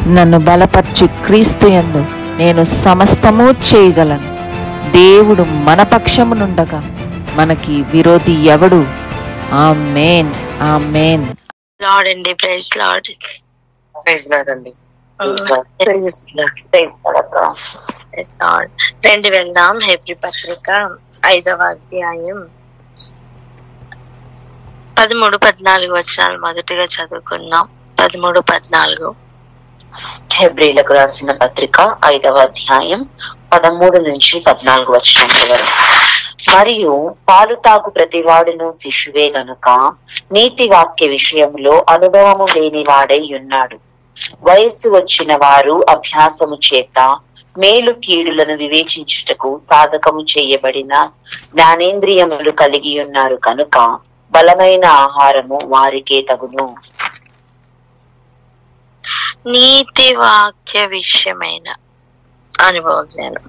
నన్ను బలపర్చు క్రీస్తు యందు నేను సమస్తము చేయగలను. దేవుడు మన పక్షమునుండగా మనకి విరోధి ఎవడు? ఆమేన్, ఆమేన్. లార్డ్ అండి, ప్రైజ్ లార్డ్. ప్రైజ్ లార్డ్ అండి. రండి వెళ్దాం. హెబ్రీ పత్రిక 5వ అధ్యాయం 13-14 వచనాలు మొదటిగా చదువుకుందాం. 13-14. హెబ్రీలకు రాసిన పత్రిక 5వ అధ్యాయం 13-14 వచనాల వరకు. మరియు పాలు తాగు ప్రతివాడును శిశువే గనుక నీతి వాక్య విషయంలో అనుభవము లేని వాడై ఉన్నాడు. వయస్సు వచ్చిన వారు అభ్యాసము చేత మేలు కీడులను వివేచించుటకు సాధకము చేయబడిన జ్ఞానేంద్రియములు కలిగి ఉన్నారు కనుక బలమైన ఆహారము వారికే తగును. నీతి వాక్య విషయమైన అనుభవ జ్ఞానం.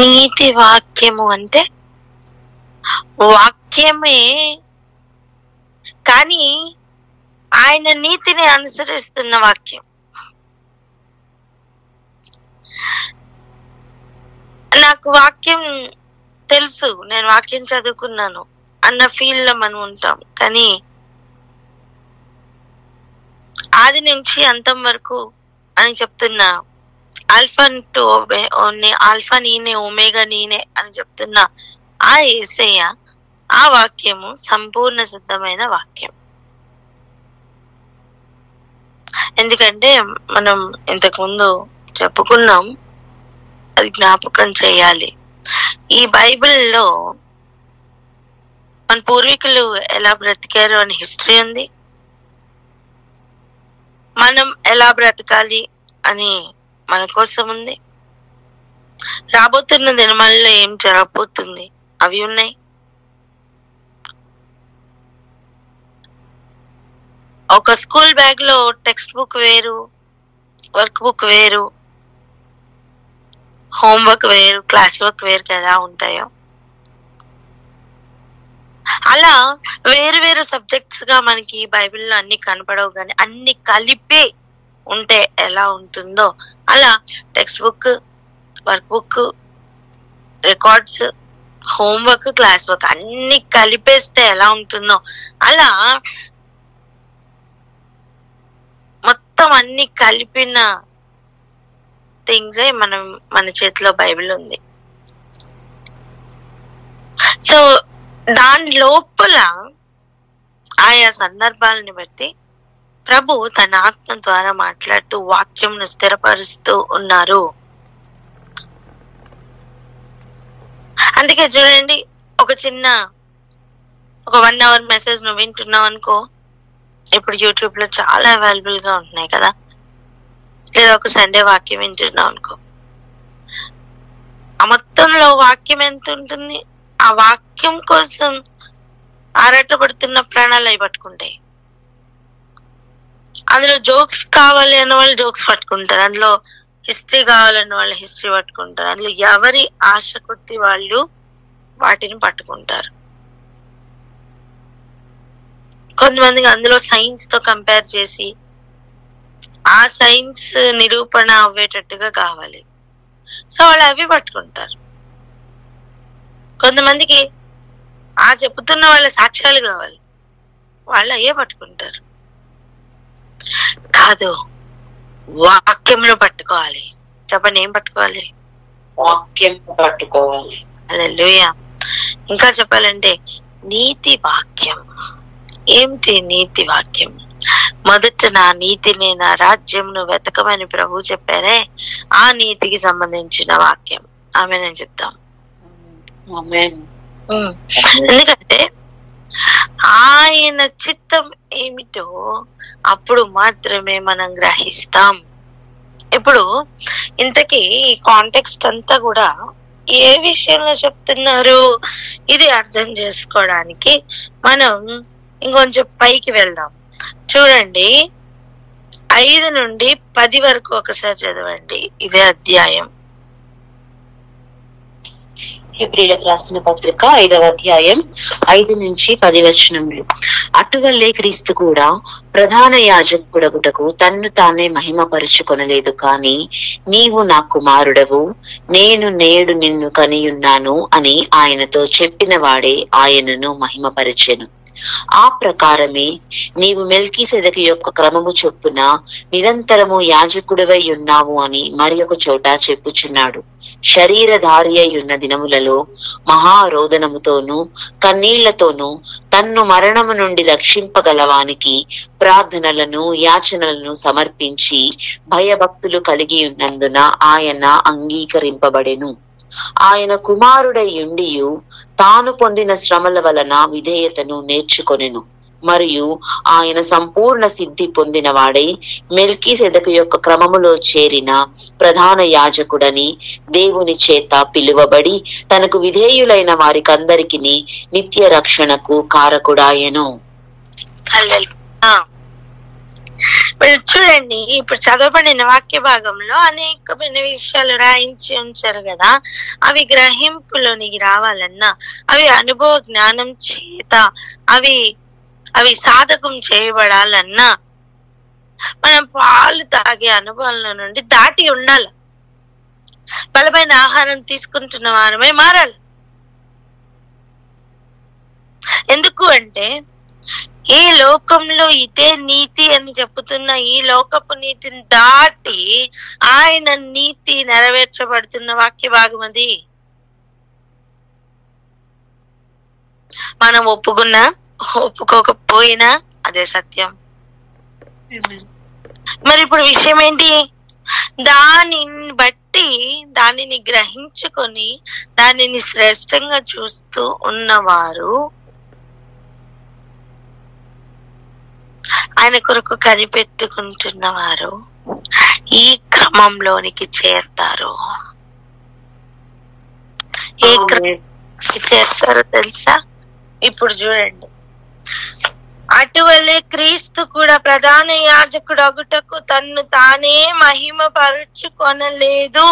నీతి వాక్యము అంటే వాక్యమే, కానీ ఆయన నీతిని అనుసరిస్తున్న వాక్యం. నాకు వాక్యం తెలుసు, నేను వాక్యం చదువుకున్నాను అన్న ఫీల్ లో మనం ఉంటాం. కానీ ఆది నుంచి అంతం వరకు అని చెప్తున్నా, ఆల్ఫా టు ఆల్ఫా నేనే, ఒమేగా నేనే అని చెప్తున్నా ఆ యేసయ్య, ఆ వాక్యము సంపూర్ణ సిద్ధమైన వాక్యం. ఎందుకంటే మనం ఇంతకు ముందు చెప్పుకున్నాం, అది జ్ఞాపకం చేయాలి. ఈ బైబిల్లో మన పూర్వీకులు ఎలా బ్రతికారు అని హిస్టరీ ఉంది. మనం ఎలా బ్రతకాలి అని మన కోసం ఉంది. రాబోతున్న దినమాలలో ఏం జరగబోతుంది అవి ఉన్నాయి. ఒక స్కూల్ బ్యాగ్ లో టెక్స్ట్ బుక్ వేరు, వర్క్ బుక్ వేరు, హోంవర్క్ వేరు, క్లాస్ వర్క్ వేరు కదా ఉంటాయో, అలా వేరు వేరు సబ్జెక్ట్స్ గా మనకి బైబిల్లో అన్ని కనపడవు. కానీ అన్ని కలిపే ఉంటే ఎలా ఉంటుందో అలా text book, work book, records, homework, class work అన్ని కలిపేస్తే ఎలా ఉంటుందో అలా మొత్తం అన్ని కలిపిన థింగ్స్ మన చేతిలో బైబిల్ ఉంది. సో దాని లోపల ఆయా సందర్భాలని బట్టి ప్రభు తన ఆత్మ ద్వారా మాట్లాడుతూ వాక్యంను స్థిరపరుస్తూ ఉన్నారు. అందుకే చూడండి, ఒక 1 hour మెసేజ్ నువ్వు వింటున్నావు అనుకో, ఇప్పుడు యూట్యూబ్ లో చాలా అవైలబుల్ గా ఉంటున్నాయి కదా. లేదా ఒక సండే వాక్యం వింటున్నావు అనుకో, ఆ మొత్తంలో వాక్యం ఎంత ఉంటుంది? ఆ వాక్యం కోసం ఆరాటపడుతున్న ప్రాణాలు అవి పట్టుకుంటాయి. అందులో జోక్స్ కావాలి అన్న వాళ్ళు జోక్స్ పట్టుకుంటారు, అందులో హిస్టరీ కావాలన్న వాళ్ళు హిస్టరీ పట్టుకుంటారు, అందులో ఎవరి ఆశ కొద్ది వాళ్ళు వాటిని పట్టుకుంటారు. కొంతమందికి అందులో సైన్స్ తో కంపేర్ చేసి ఆ సైన్స్ నిరూపణ అవ్వేటట్టుగా కావాలి, సో వాళ్ళు అవి పట్టుకుంటారు. కొంతమందికి ఆ చెప్తున్న వాళ్ళ సాక్ష్యాలు కావాలి, వాళ్ళు అయ్యే పట్టుకుంటారు. కాదు, వాక్యంలో పట్టుకోవాలి. చెప్పండి, ఏం పట్టుకోవాలి? వాక్యం పట్టుకోవాలి. హల్లెలూయా. ఇంకా చెప్పాలంటే నీతి వాక్యం. ఏమిటి నీతి వాక్యం? మొదట నా నీతిని, నా రాజ్యంను వెతకమని ప్రభు చెప్పారే, ఆ నీతికి సంబంధించిన వాక్యం. ఆమేన్ చెప్తాం. ఎందుకంటే ఆయన చిత్తం ఏమిటో అప్పుడు మాత్రమే మనం గ్రహిస్తాం. ఇప్పుడు ఇంతకీ ఈ కాంటెక్స్ట్ అంతా కూడా ఏ విషయంలో చెప్తున్నారు ఇది అర్థం చేసుకోవడానికి మనం ఇంకొంచెం పైకి వెళ్దాం. చూడండి, 5 నుండి 10 వరకు ఒకసారి చదవండి ఇదే అధ్యాయం. హెబ్రీలకు రాసిన పత్రిక 5వ అధ్యాయం 5 నుంచి 10 వచనములు. అటువల్లే క్రీస్తు కూడా ప్రధాన యాజకుడగుటకు తన్ను తానే మహిమపరుచుకొనలేదు, కాని నీవు నా కుమారుడవు, నేను నేడు నిన్ను కనియున్నాను అని ఆయనతో చెప్పిన వాడే ఆయనను మహిమపరిచెను. ఆ ప్రకారమే నీవు మెల్కీసెదెకు యొక్క క్రమము చొప్పున నిరంతరము యాజకుడివై ఉన్నావు అని మరి ఒక చోట చెప్పుచున్నాడు. శరీరధారి అయి ఉన్న దినములలో మహారోదనముతోనూ కన్నీళ్లతోనూ తన్ను మరణము నుండి రక్షింపగలవానికి ప్రార్థనలను యాచనలను సమర్పించి భయభక్తులు కలిగి ఉన్నందున ఆయన అంగీకరింపబడెను. ఆయన కుమారుడై ఉండియు తాను పొందిన శ్రమల వలన విధేయతను నేర్చుకొనెను. మరియు ఆయన సంపూర్ణ సిద్ధి పొందిన వాడై మెల్కీసెదెకు యొక్క క్రమములో చేరిన ప్రధాన యాజకుడని దేవుని చేత పిలువబడి తనకు విధేయులైన వారికందరికి నిత్య రక్షణకు కారకుడాయెను. చూడండి, ఇప్పుడు చదవబడిన వాక్య భాగంలో అనేకమైన విషయాలు రాయించి ఉంచారు కదా. అవి గ్రహింపులోనికి రావాలన్నా, అవి అనుభవ జ్ఞానం చేత అవి సాధకం చేయబడాలన్నా మనం పాలు తాగే అనుభవంలో నుండి దాటి ఉండాలి. బలమైన ఆహారం తీసుకుంటున్న వారమే మారాలి. ఎందుకు అంటే ఈ లోకంలో ఇదే నీతి అని చెప్పుతున్న ఈ లోకపు నీతిని దాటి ఆయన నీతి నెరవేర్చబడుతున్న వాక్య భాగం అది. మనం ఒప్పుకున్నా ఒప్పుకోకపోయినా అదే సత్యం. మరి ఇప్పుడు విషయం ఏంటి? దానిని బట్టి దానిని గ్రహించుకొని దానిని శ్రేష్టంగా చూస్తూ ఉన్నవారు ఆయన కొరకు కనిపెట్టుకుంటున్నవారు ఈ క్రమంలోనికి చేరతారు. ఏ క్రమానికి చేరతారో తెలుసా? ఇప్పుడు చూడండి, అటువలే క్రీస్తు కూడా ప్రధాన యాజకుడు అగుటకు తన్ను తానే మహిమపరుచుకొనలేదు.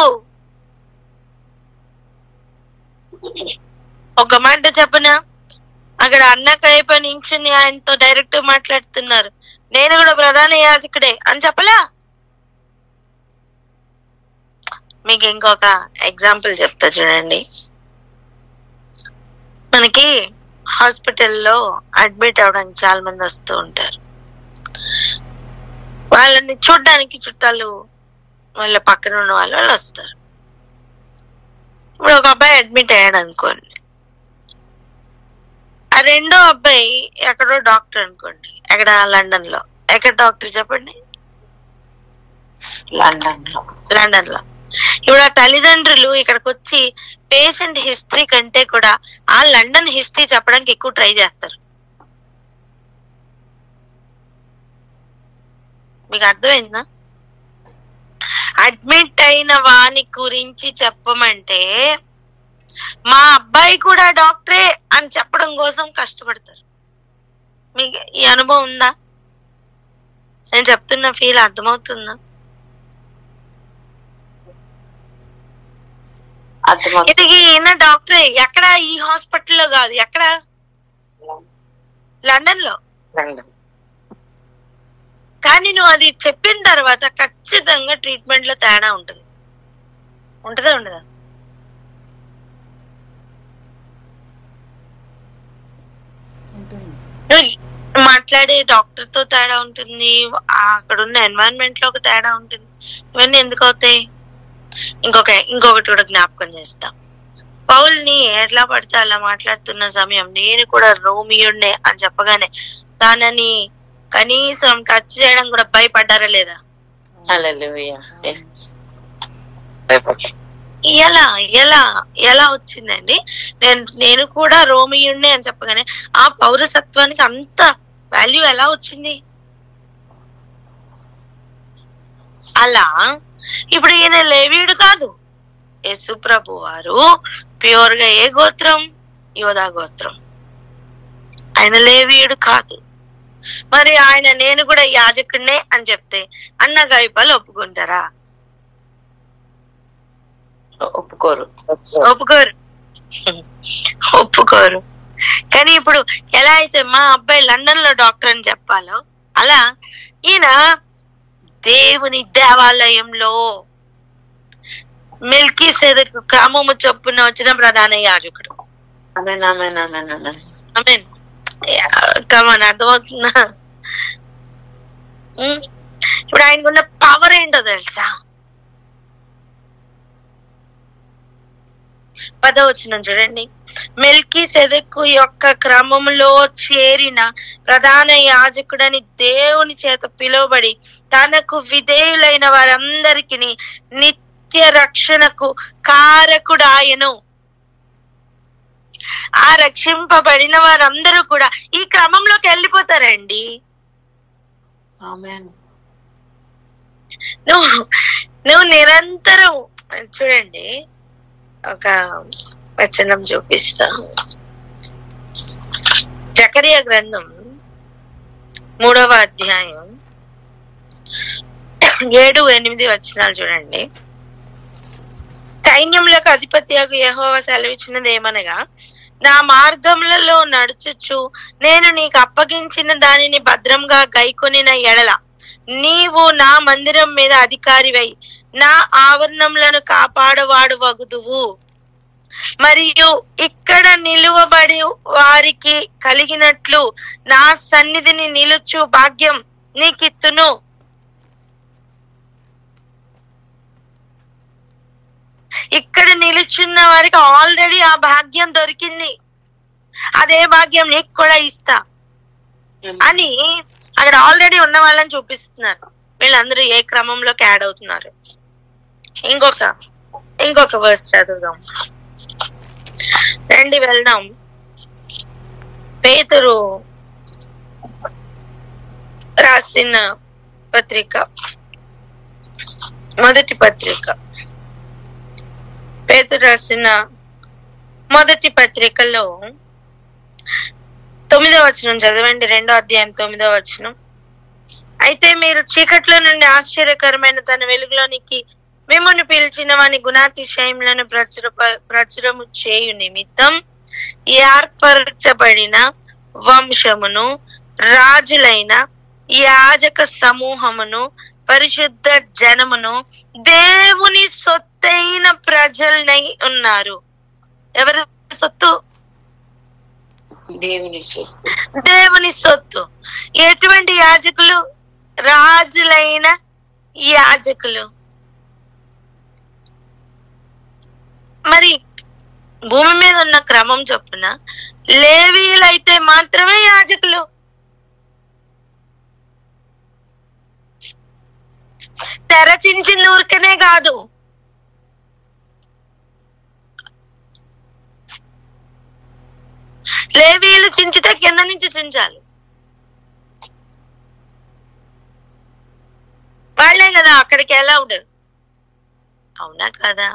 ఒక మాట చెప్పనా, అక్కడ అన్న కైప నించుని ఆయనతో డైరెక్ట్ మాట్లాడుతున్నారు. నేను కూడా ప్రధాన యాజకుడే అని చెప్పలా. మీకు ఇంకొక ఎగ్జాంపుల్ చెప్తా చూడండి. మనకి హాస్పిటల్లో అడ్మిట్ అవడానికి చాలా మంది వస్తూ ఉంటారు. వాళ్ళని చూడ్డానికి చుట్టాలు వాళ్ళ పక్కన ఉన్న వాళ్ళు వస్తారు. ఇప్పుడు ఒక అబ్బాయి అడ్మిట్ అయ్యాడు అనుకోండి, ఆ రెండో అబ్బాయి ఎక్కడో డాక్టర్ అనుకోండి. ఎక్కడ? లండన్ లో. ఎక్కడ డాక్టర్ చెప్పండి? లండన్ లో. ఇప్పుడు ఆ తల్లిదండ్రులు ఇక్కడికి వచ్చి పేషెంట్ హిస్టరీ కంటే కూడా ఆ లండన్ హిస్టరీ చెప్పడానికి ఎక్కువ ట్రై చేస్తారు. మీకు అర్థమైందా? అడ్మిట్ అయిన వాని గురించి చెప్పమంటే మా అబ్బాయి కూడా డాక్టరే అని చెప్పడం కోసం కష్టపడతారు. మీకు ఈ అనుభవం ఉందా? నేను చెప్తున్న ఫీల్ అర్థమవుతుందా? ఇది ఈయన డాక్టరే. ఎక్కడ? ఈ హాస్పిటల్లో కాదు. ఎక్కడ? లండన్ లో. కానీ నువ్వు అది చెప్పిన తర్వాత ఖచ్చితంగా ట్రీట్మెంట్ లో తేడా ఉంటది. ఉంటదా ఉండదా? మాట్లాడే డాక్టర్ తో తేడా ఉంటుంది, అక్కడ ఉన్న ఎన్వైరన్మెంట్ లో ఒక తేడా ఉంటుంది. ఇవన్నీ ఎందుకు అవుతాయి? ఇంకొకటి కూడా జ్ఞాపకం చేస్తా. పౌల్ని ఎట్లా పడితే అలా మాట్లాడుతున్న సమయం నేను కూడా రోమియోనే అని చెప్పగానే తనని కనీసం టచ్ చేయడం కూడా భయపడ్డారా లేదా? ఎలా ఎలా ఎలా వచ్చిందండి? నేను కూడా రోమియోనే అని చెప్పగానే ఆ పౌరసత్వానికి అంత వాల్యూ ఎలా వచ్చింది? అలా ఇప్పుడు ఈయన లేవీయుడు కాదు. యేసు ప్రభు వారు ప్యూర్ గా ఏ గోత్రం? యోధా గోత్రం. ఆయన లేవీయుడు కాదు. మరి ఆయన నేను కూడా యాజకుడినే అని చెప్తే అన్న గైపాలు ఒప్పుకుంటారా? ఒప్పుకోరు. ఒప్పుకోరు. ఒప్పుకోరు. కానీ ఇప్పుడు ఎలా అయితే మా అబ్బాయి లండన్ లో డాక్టర్ అని చెప్పాలో, అలా ఈయన దేవుని దేవాలయంలో మెల్కీసెదెకు క్రమము చొప్పున వచ్చిన ప్రధాన యాజకుడు. కమన్, అర్థమవుతుందా? ఇప్పుడు ఆయనకున్న పవర్ ఏంటో తెలుసా? 10వ వచనం చూడండి. మెల్కీసెదెకు యొక్క క్రమంలో చేరిన ప్రధాన యాజకుడని దేవుని చేత పిలువబడి తనకు విధేయులైన వారందరికి నిత్య రక్షణకు కారకుడాయను. ఆ రక్షింపబడిన వారందరూ కూడా ఈ క్రమంలోకి వెళ్ళిపోతారండి. నువ్వు నిరంతరం చూడండి, ఒక వచనం చూపిస్తా. జకరియా గ్రంథం 3వ అధ్యాయం 7-8 వచనాలు చూడండి. సైన్యములకు అధిపతియగు యెహోవా సెలవిచ్చినది ఏమనగా, నా మార్గములలో నడుచుచు నేను నీకు అప్పగించిన దానిని భద్రంగా గైకొనిన ఎడల నీవు నా మందిరం మీద అధికారివై నా ఆవరణములను కాపాడవాడు వగుదువు. మరియు ఇక్కడ నిలువబడి వారికి కలిగినట్లు నా సన్నిధిని నిలుచు భాగ్యం నీకిత్తును. ఇక్కడ నిలుచున్న వారికి ఆల్రెడీ ఆ భాగ్యం దొరికింది, అదే భాగ్యం నీకు కూడా ఇస్తా అని అక్కడ ఆల్రెడీ ఉన్న వాళ్ళని చూపిస్తున్నారు. వీళ్ళందరూ ఏ క్రమంలోకి యాడ్ అవుతున్నారు. ఇంకొక వర్స్ చదువుదాం రండి, వెళ్దాం. పేతురు రాసిన పత్రిక, మొదటి పత్రిక, పేతురు రాసిన మొదటి పత్రికలో 9వ వచనం చదవండి. 2వ అధ్యాయం 9వ వచనం. అయితే మీరు చీకట్లో నుండి ఆశ్చర్యకరమైన తన వెలుగులోనికి మిమ్మల్ని పిలిచిన వాని గుణాతిశయములను ప్రచురము చేయు నిమిత్తం ఏర్పరచబడిన వంశమును, రాజులైన యాజక సమూహమును, పరిశుద్ధ జనమును, దేవుని సొత్తైన ప్రజలనై ఉన్నారు. ఎవరి సొత్తు? దేవుని సొత్తు. ఎటువంటి యాజకులు? రాజులైన యాజకులు. మరి భూమి మీద ఉన్న క్రమం చొప్పున లేవీయులైతే మాత్రమే యాజకులు. తెరచించిన ఊరికనే కాదు, లేవీయులు చించితే కింద నుంచి చించాలి. వాళ్ళే కదా అక్కడికి అలౌడ్, అవునా కదా?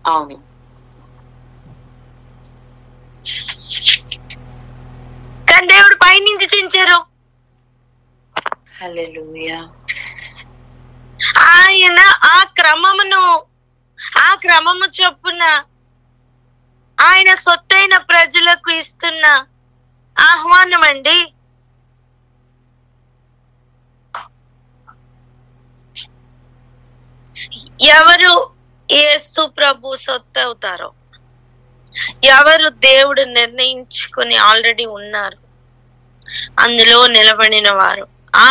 అవును. కానీ దేవుడు పైనుంచి చించారు. హల్లెలూయా. ఆయన ఆ క్రమము చొప్పున ఆయన సొత్తైన ప్రజలకు ఇస్తున్న ఆహ్వానం అండి. ఎవరు యేసు ప్రభు సొత్తు అవుతారో, ఎవరు దేవుడు నిర్ణయించుకుని ఆల్రెడీ ఉన్నారు, అందులో నిలబడిన వారు ఆ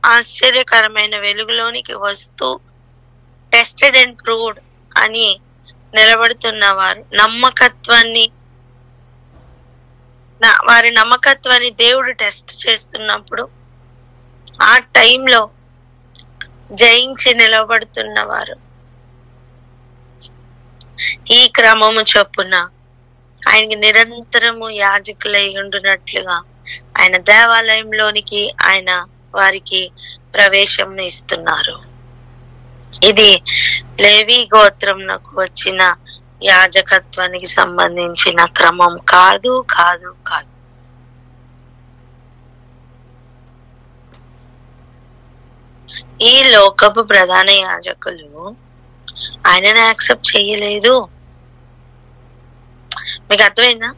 ఆశ్చర్యకరమైన వెలుగులోనికి వస్తూ టెస్టెడ్ అండ్ ప్రూవ్డ్ అని నిలబడుతున్న వారు వారి నమ్మకత్వాన్ని దేవుడు టెస్ట్ చేస్తున్నప్పుడు ఆ టైంలో జయించి నిలబడుతున్న వారు ఈ క్రమము చొప్పున ఆయనకి నిరంతరము యాజకులై ఉండునట్లుగా ఆయన దేవాలయంలోనికి ఆయన వారికి ప్రవేశం ఇస్తున్నారు. ఇది లేవి గోత్రంకు వచ్చిన యాజకత్వానికి సంబంధించిన క్రమం కాదు కాదు కాదు. ఈ లోకపు ప్రధాన యాజకులు ఆయనను యాక్సెప్ట్ చేయలేదు. మీకు అర్థమైందా?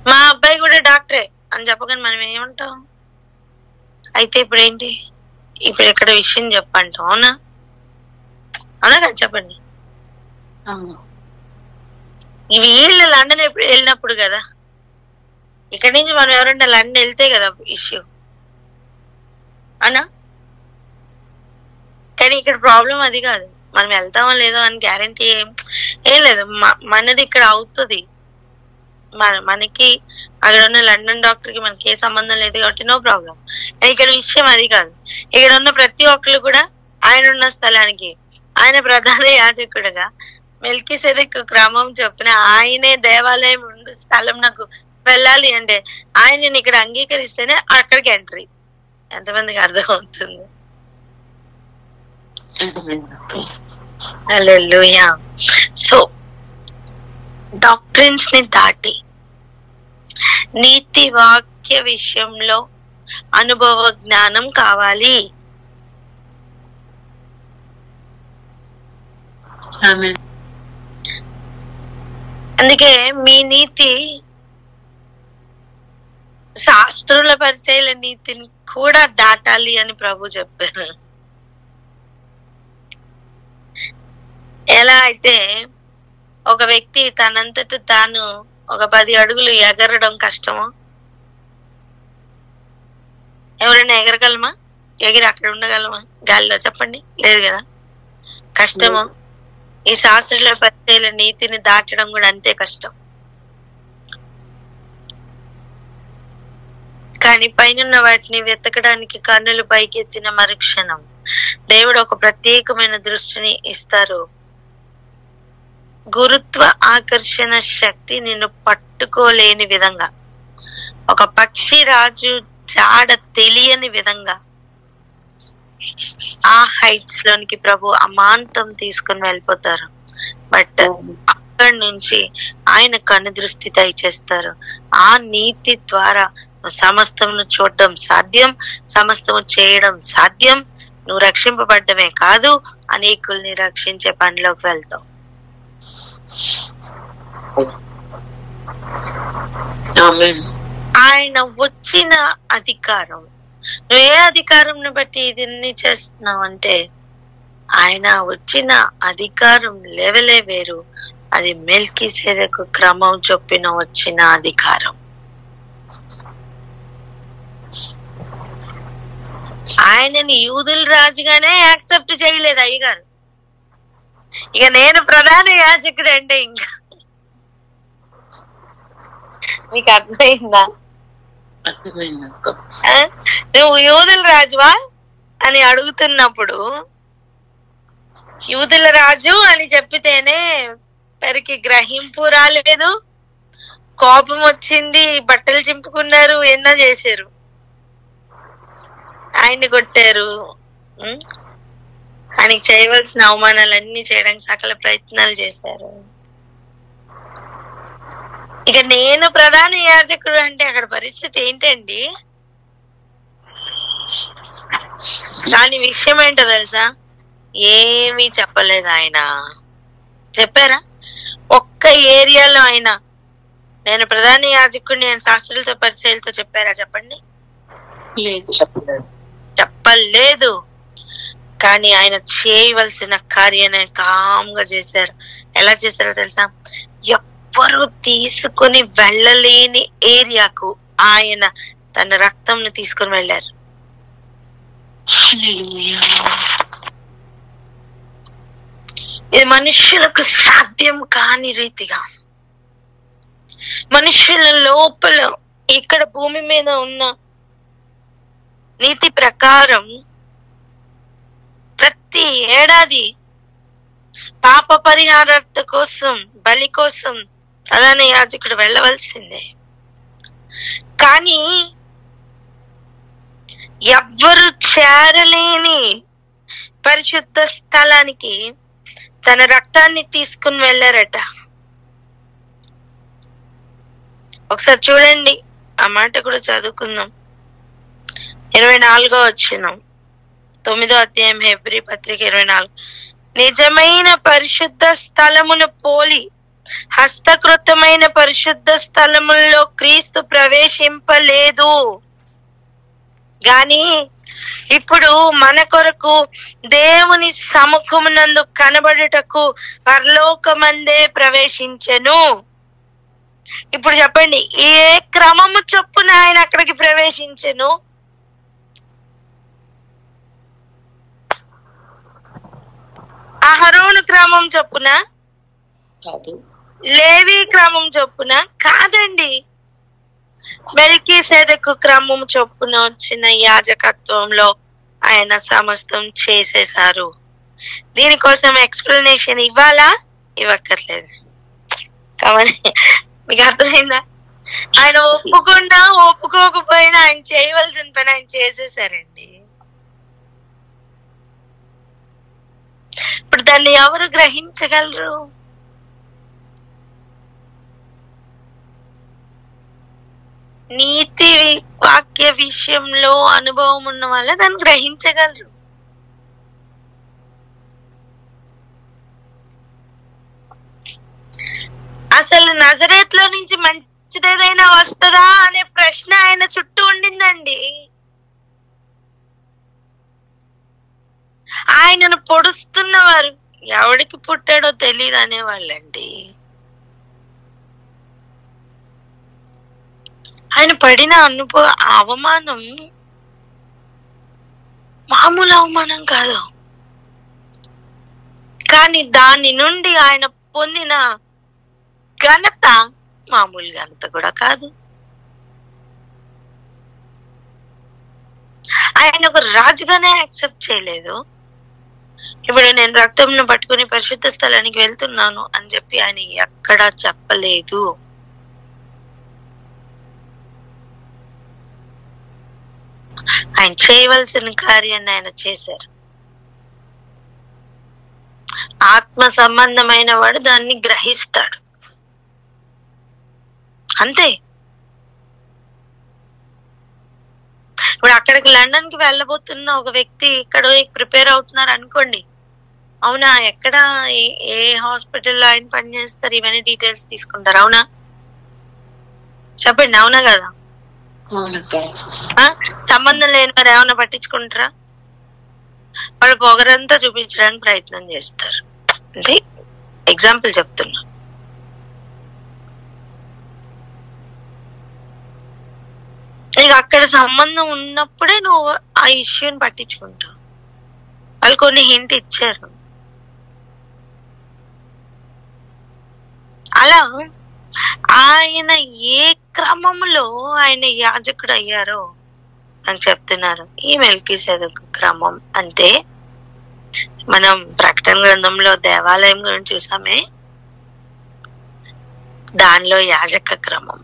మా అబ్బాయి కూడా డాక్టరే అని చెప్పగానే మనం ఏమంటాం? అయితే ఇప్పుడు ఏంటి, ఇప్పుడు ఇక్కడ విషయం చెప్పంటాం. అవునా అవునా కదా చెప్పండి. వీళ్ళు లండన్ ఎప్పుడు వెళ్ళినప్పుడు కదా, ఇక్కడి నుంచి మనం ఎవరైనా లండన్ వెళ్తే కదా ఇష్యూ, అవునా? కానీ ఇక్కడ ప్రాబ్లం అది కాదు, మనం వెళ్తామో లేదో అని గ్యారంటీ ఏం లేదు. మనది ఇక్కడ అవుతుంది, మనకి అక్కడ ఉన్న లండన్ డాక్టర్ కి మనకి ఏ సంబంధం లేదు కాబట్టి నో ప్రాబ్లం. కానీ ఇక్కడ విషయం అది కాదు. ఇక్కడ ఉన్న ప్రతి ఒక్కరు కూడా ఆయన ఉన్న స్థలానికి, ఆయన ప్రధాన యాజకుడుగా మెల్కీసెదెకు క్రమం చొప్పున ఆయనే దేవాలయం ఉండు స్థలం నాకు వెళ్ళాలి అంటే ఆయనని ఇక్కడ అంగీకరిస్తేనే అక్కడికి ఎంట్రీ. ఎంతమందికి అర్థం అవుతుంది? హల్లెలూయా. సో డాక్ట్రిన్స్ ని దాటి నీతి వాక్య విషయంలో అనుభవ జ్ఞానం కావాలి. అందుకే మీ నీతి శాస్త్రుల పరిచయాల నీతిని కూడా దాటాలి అని ప్రభు చెప్పారు. ఎలా అయితే ఒక వ్యక్తి తనంతట తాను ఒక 10 అడుగులు ఎగరడం కష్టమో, ఎవరైనా ఎగరగలమా? ఎగిరి అక్కడ ఉండగలమా గాలిలో? చెప్పండి, లేదు కదా, కష్టమో. ఈ శాస్త్రుల పరిచయాల నీతిని దాటడం కూడా అంతే కష్టం. కానీ పైన వాటిని వెతకడానికి కన్నులు పైకెత్తిన మరుక్షణం దేవుడు ఒక ప్రత్యేకమైన దృష్టిని ఇస్తారు. గురుత్వ ఆకర్షణ శక్తి నిన్ను పట్టుకోలేని విధంగా, ఒక పక్షి రాజు జాడ తెలియని విధంగా ఆ హైట్స్ లోనికి ప్రభు అమాంతం తీసుకుని వెళ్ళిపోతారు. బట్ అక్కడి నుంచి ఆయన కన్ను దృష్టి దయచేస్తారు. ఆ నీతి ద్వారా సమస్తమును చూడడం సాధ్యం, సమస్తము చేయడం సాధ్యం. నువ్వు రక్షింపబడ్డమే కాదు, అనేకుల్ని రక్షించే పనిలోకి వెళ్తావు. ఆయన వచ్చిన అధికారం, నువ్వు ఏ అధికారంను బట్టి దీన్ని చేస్తున్నావు అంటే ఆయన వచ్చిన అధికారం లెవెలే వేరు. అది మెల్కీసెదెకు క్రమం చొప్పున వచ్చిన అధికారం. ఆయనని యూదుల రాజుగానే యాక్సెప్ట్ చేయలేదు అయ్యగారు. ఇక నేను ప్రధాన యాజకుడు అంటే ఇంకా మీకు అర్థమైందా? నువ్వు యూదుల రాజువా అని అడుగుతున్నప్పుడు, యూదుల రాజు అని చెప్పితేనే వారికి గ్రహింపు రాలేదు, కోపం వచ్చింది, బట్టలు చింపుకున్నారు, ఎన్నో చేశారు, ఆయన్ని కొట్టారు, ఆయనకి చేయవలసిన అవమానాలన్నీ చేయడానికి సకల ప్రయత్నాలు చేశారు. ఇక నేను ప్రధాన యాజకుడు అంటే అక్కడ పరిస్థితి ఏంటండి? దాని విషయం ఏంటో తెలుసా? ఏమీ చెప్పలేదు ఆయన. చెప్పారా? ఒక్క ఏరియాలో ఆయన నేను ప్రధాన యాజకుడిని, నేను శాస్త్రులతో పరిచయాలతో చెప్పారా? చెప్పండి. చెప్పలేదు. కానీ ఆయన చేయవలసిన కార్యాన్ని కామ్గా చేశారు. ఎలా చేశారో తెలుసా? ఎవ్వరు తీసుకుని వెళ్ళలేని ఏరియాకు ఆయన తన రక్తంను తీసుకుని వెళ్ళారు. ఇది మనుషులకు సాధ్యం కాని రీతిగా, మనుషుల లోపల ఇక్కడ భూమి మీద ఉన్న నీతి ప్రకారం ప్రతి ఏడాది పాప పరిహారార్థ కోసం, బలి కోసం ప్రధాన యాజకుడు వెళ్ళవలసిందే. కానీ ఎవ్వరు చేరలేని పరిశుద్ధ స్థలానికి తన రక్తాన్ని తీసుకుని వెళ్ళారట. ఒకసారి చూడండి, ఆ మాట కూడా చదువుకుందాం. 24వ వచనం, 9వ అధ్యాయం హెబ్రీ పత్రిక 24. నిజమైన పరిశుద్ధ స్థలమును పోలి హస్తకృతమైన పరిశుద్ధ స్థలముల్లో క్రీస్తు ప్రవేశింపలేదు గాని ఇప్పుడు మన కొరకు దేవుని సముఖమునందు కనబడుటకు పరలోకమందే ప్రవేశించెను. ఇప్పుడు చెప్పండి, ఏ క్రమము చొప్పున ఆయన అక్కడికి ప్రవేశించెను? అహరోను క్రమం చొప్పున, లేవి క్రమం చొప్పున కాదండి. మెల్కీసెదెకు క్రమం చొప్పున వచ్చిన యాజకత్వంలో ఆయన సమస్తం చేసేశారు. దీనికోసం ఎక్స్ప్లెనేషన్ ఇవ్వాలా? ఇవ్వక్కర్లేదు. కాబట్టి మీకు అర్థమైందా? ఆయన ఒప్పుకున్నా ఒప్పుకోకపోయినా ఆయన చేయవలసిన పని ఆయన చేసేసారండి. ఇప్పుడు దాన్ని ఎవరు గ్రహించగలరు? నీతి వాక్య విషయంలో అనుభవం ఉన్న వాళ్ళ దాన్ని గ్రహించగలరు. అసలు నజరేత్లో నుంచి మంచిదేదైనా వస్తుందా అనే ప్రశ్న ఆయన చుట్టూ ఉండిందండి. ఆయనను పొడుస్తున్నవారు ఎవడికి పుట్టాడో తెలియదు అనేవాళ్ళండి. ఆయన పడిన అవమానం మామూలు అవమానం కాదు. కానీ దాని నుండి ఆయన పొందిన ఘనత మామూలు ఘనత కూడా కాదు. ఆయన ఒక రాజుగానే యాక్సెప్ట్ చేయలేదు. ఇప్పుడు నేను రక్తంను పట్టుకుని పరిశుద్ధ స్థలానికి వెళ్తున్నాను అని చెప్పి ఆయన ఎక్కడా చెప్పలేదు. ఆయన చేయవలసిన కార్యాన్ని ఆయన చేశారు. ఆత్మ సంబంధమైన వాడు దాన్ని గ్రహిస్తాడు, అంతే. ఇప్పుడు అక్కడికి లండన్ కి వెళ్ళబోతున్న ఒక వ్యక్తి ఇక్కడ ప్రిపేర్ అవుతున్నారు అనుకోండి. అవునా, ఎక్కడ ఏ హాస్పిటల్లో ఆయన పనిచేస్తారు, ఇవన్నీ డీటెయిల్స్ తీసుకుంటారు. అవునా చెప్పండి, అవునా కదా? సంబంధం లేని వారు ఏమైనా పట్టించుకుంటారా? వాళ్ళు పొగరంతా చూపించడానికి ప్రయత్నం చేస్తారు. అంటే ఎగ్జాంపుల్ చెప్తున్నా. నీకు అక్కడ సంబంధం ఉన్నప్పుడే నువ్వు ఆ ఇష్యూని పట్టించుకుంటావు. వాళ్ళు కొన్ని హింట్ ఇచ్చారు. అలా ఆయన ఏ క్రమంలో ఆయన యాజకుడు అయ్యారో అని చెప్తున్నారు. ఈ మెల్కీసెదెకు క్రమం అంటే మనం ప్రకటన గ్రంథంలో దేవాలయం గురించి చూసామే, దానిలో యాజక క్రమం.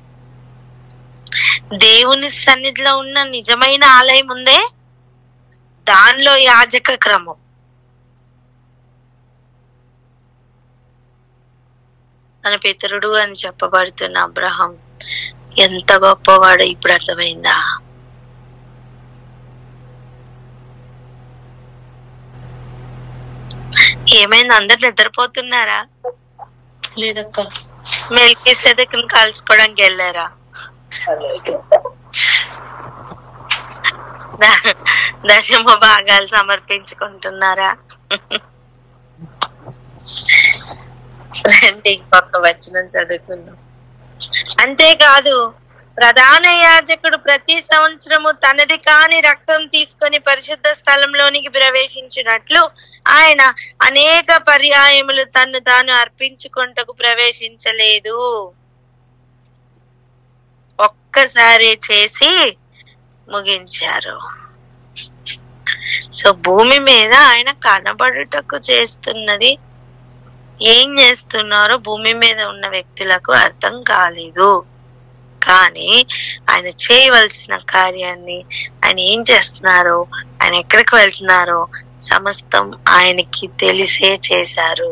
దేవుని సన్నిధిలో ఉన్న నిజమైన ఆలయం ఉందే, దానిలో యాజక క్రమం. తన పితరుడు అని చెప్పబడుతున్న అబ్రహాం ఎంత గొప్పవాడో ఇప్పుడు అర్థమైందా? ఏమైంది, అందరు నిద్రపోతున్నారా? లేదక్క. మెల్కీసెదెకుని కలుసుకోవడానికి వెళ్ళారా? దశమ భాగాలు సమర్పించుకుంటున్నారా? రండి ఇంకొక వచనం చదువుకుందాం. అంతేకాదు, ప్రధాన యాజకుడు ప్రతి సంవత్సరము తనది కాని రక్తం తీసుకొని పరిశుద్ధ స్థలంలోనికి ప్రవేశించినట్లు ఆయన అనేక పర్యాయములు తను తాను అర్పించుకొనుటకు ప్రవేశించలేదు. ఒక్కసారి చేసి ముగించారు. సో భూమి మీద ఆయన కనబడుటకు చేస్తున్నది ఏం చేస్తున్నారో భూమి మీద ఉన్న వ్యక్తులకు అర్థం కాలేదు. కానీ ఆయన చేయవలసిన కార్యాన్ని, ఆయన ఏం చేస్తున్నారో, ఆయన ఎక్కడికి వెళ్తున్నారో సమస్తం ఆయనకి తెలిసే చేశారు.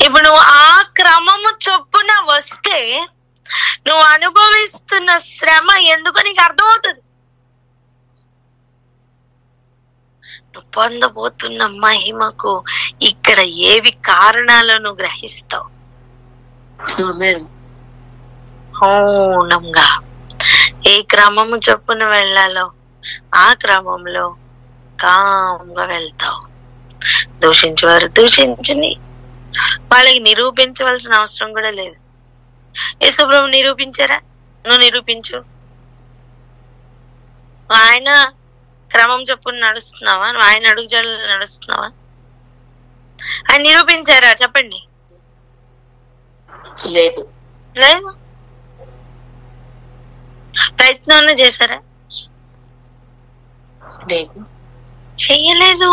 ఇప్పుడు నువ్వు ఆ క్రమము చొప్పున వస్తే నువ్వు అనుభవిస్తున్న శ్రమ ఎందుకో నీకు అర్థమవుతుంది. నువ్వు పొందబోతున్న మహిమకు ఇక్కడ ఏవి కారణాలను గ్రహిస్తావు. ఆమేన్. మౌనంగా ఏ క్రమము చొప్పున వెళ్ళాలో ఆ క్రమంలో కామ్గా వెళ్తావు. దూషించేవారు దూషించని, వాళ్ళకి నిరూపించవలసిన అవసరం కూడా లేదు. యేసుప్రభు నిరూపించారా? నువ్వు నిరూపించు. ఆయన క్రమం చొప్పున నడుస్తున్నావా? నువ్వు ఆయన అడుగుజాడలు నడుస్తున్నావా? ఆయన నిరూపించారా? చెప్పండి. లేదు. లేదు. ప్రయత్నం చేశారా? లేదు. చెయ్యలేదు.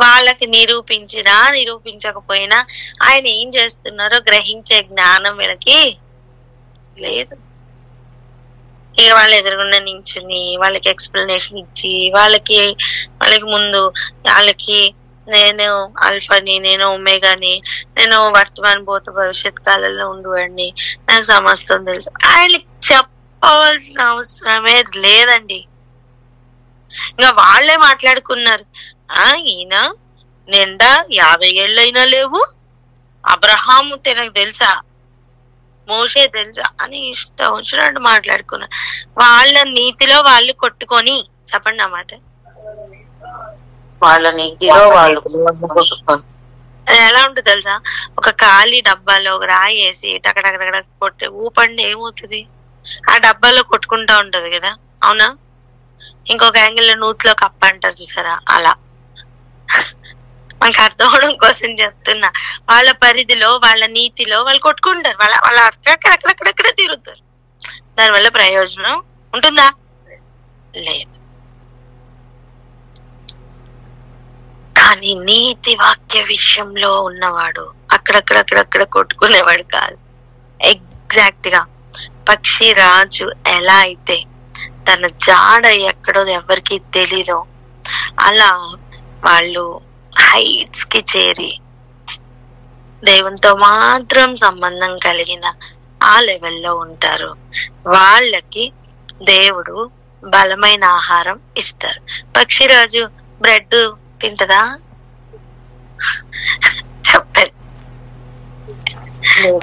వాళ్ళకి నిరూపించినా నిరూపించకపోయినా ఆయన ఏం చేస్తున్నారో గ్రహించే జ్ఞానం వీళ్ళకి లేదు. ఇక వాళ్ళ ఎదురుగుండా నించుని వాళ్ళకి ఎక్స్ప్లెనేషన్ ఇచ్చి వాళ్ళకి ముందు వాళ్ళకి నేను అల్ఫాని, నేను ఒమేగాని, నేను వర్తమాన భూత భవిష్యత్ కాలంలో ఉండేవాడిని, నాకు సమస్తం తెలుసు. ఆయనకి చెప్పవలసిన అవసరమే లేదండి. ఇంకా వాళ్ళే మాట్లాడుకున్నారు. ఈయన నిండా 50 ఏళ్ళైనా లేవు, అబ్రహాము నాకు తెలుసా, మోషే తెలుసా అని ఇష్టం వచ్చినట్టు మాట్లాడుకున్నారు. వాళ్ళ నీతిలో వాళ్ళు కొట్టుకొని, చెప్పండి అన్నమాట, వాళ్ళ నీతిలో వాళ్ళు ఎలా ఉంటుంది తెలుసా? ఒక ఖాళీ డబ్బాలో ఒక రాయి వేసి టకటకటక కొట్టి ఊపండి, ఏమవుతుంది? ఆ డబ్బాలో కొట్టుకుంటా ఉంటది కదా, అవునా? ఇంకొక యాంగిల్ నూతిలో కప్ప అంటారు చూసారా, అలా. మనకు అర్థం అవడం కోసం చెప్తున్నా. వాళ్ళ పరిధిలో వాళ్ళ నీతిలో వాళ్ళు కొట్టుకుంటారు, వాళ్ళ అక్కడక్కడక్కడక్కడ తిరుగుతారు. దానివల్ల ప్రయోజనం ఉంటుందా? లేదు. కానీ నీతి వాక్య విషయంలో ఉన్నవాడు అక్కడక్కడక్కడక్కడ కొట్టుకునేవాడు కాదు. ఎగ్జాక్ట్ గా పక్షి రాజు ఎలా అయితే తన జాడ ఎక్కడో ఎవరికి తెలీదో అలా వాళ్ళు హైట్స్ కి చేరి దేవునితో మాత్రం సంబంధం కలిగిన ఆ లెవెల్లో ఉంటారు. వాళ్ళకి దేవుడు బలమైన ఆహారం ఇస్తారు. పక్షిరాజు బ్రెడ్ తింటదా? చెప్పండి.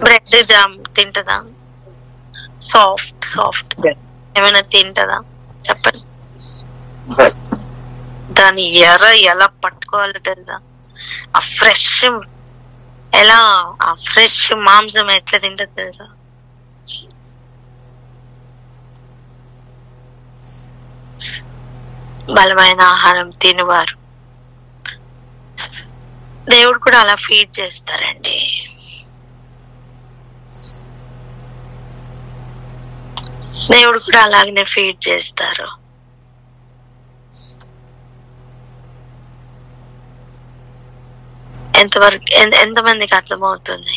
Bread jam తింటదా? సాఫ్ట్ ఏమైనా తింటదా? చెప్పండి. దాని ఎలా పట్టుకోవాలో తెలుసా? ఆ ఫ్రెష్ మాంసం ఎట్లా తింటది తెలుసా? బలమైన ఆహారం తినేవారు దేవుడు కూడా అలా ఫీడ్ చేస్తారండి. దేవుడు కూడా అలాగనే ఫీడ్ చేస్తారు. ఎంతమందికి అర్థమవుతుంది?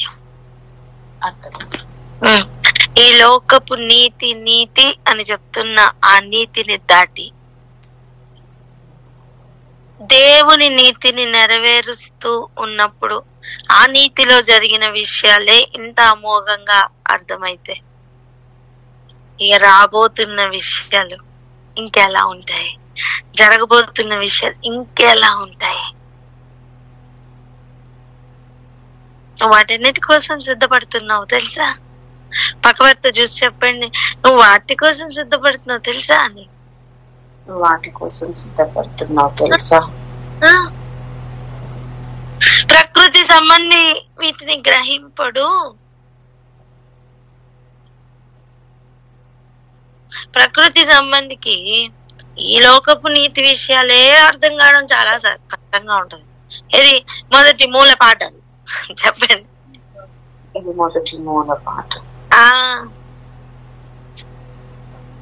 ఈ లోకపు నీతి అని చెప్తున్న ఆ నీతిని దాటి దేవుని నీతిని నెరవేరుస్తూ ఉన్నప్పుడు ఆ నీతిలో జరిగిన విషయాలే ఇంత అమోఘంగా అర్థమైతే ఇక రాబోతున్న విషయాలు ఇంకెలా ఉంటాయి? జరగబోతున్న విషయాలు ఇంకెలా ఉంటాయి? వాటన్నిటి కోసం సిద్ధపడుతున్నావు తెలుసా? పక్కవర్త చూసి చెప్పండి, నువ్వు వాటి కోసం సిద్ధపడుతున్నావు తెలుసా అని. వాటి కోసం సిద్ధపడుతున్నావు తెలుసా? ప్రకృతి సంబంధి వీటిని గ్రహింపడు. ప్రకృతి సంబంధికి ఈ లోకపు నీతి విషయాలే అర్థం కావడం చాలా కష్టంగా ఉంటది. ఇది మొదటి మూల పాఠాలు చెప్పండి. ఇది మొదటి మూల పాఠం.